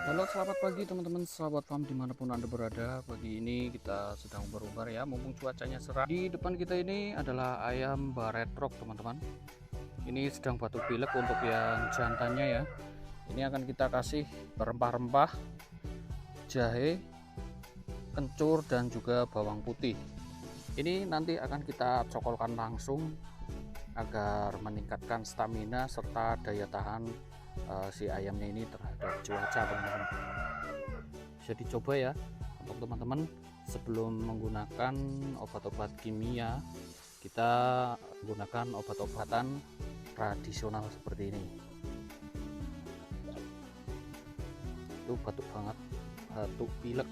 Halo, selamat pagi teman-teman sahabat farm dimanapun anda berada. Pagi ini kita sedang berubah ya, mumpung cuacanya cerah. Di depan kita ini adalah ayam baretrok teman-teman. Ini sedang batuk pilek untuk yang jantannya ya. Ini akan kita kasih rempah-rempah, jahe, kencur dan juga bawang putih. Ini nanti akan kita cokolkan langsung agar meningkatkan stamina serta daya tahan si ayamnya ini terhadap cuaca teman-teman. Bisa dicoba ya untuk teman-teman sebelum menggunakan obat-obat kimia, kita menggunakan obat-obatan tradisional seperti ini. Itu batuk banget, batuk pilek.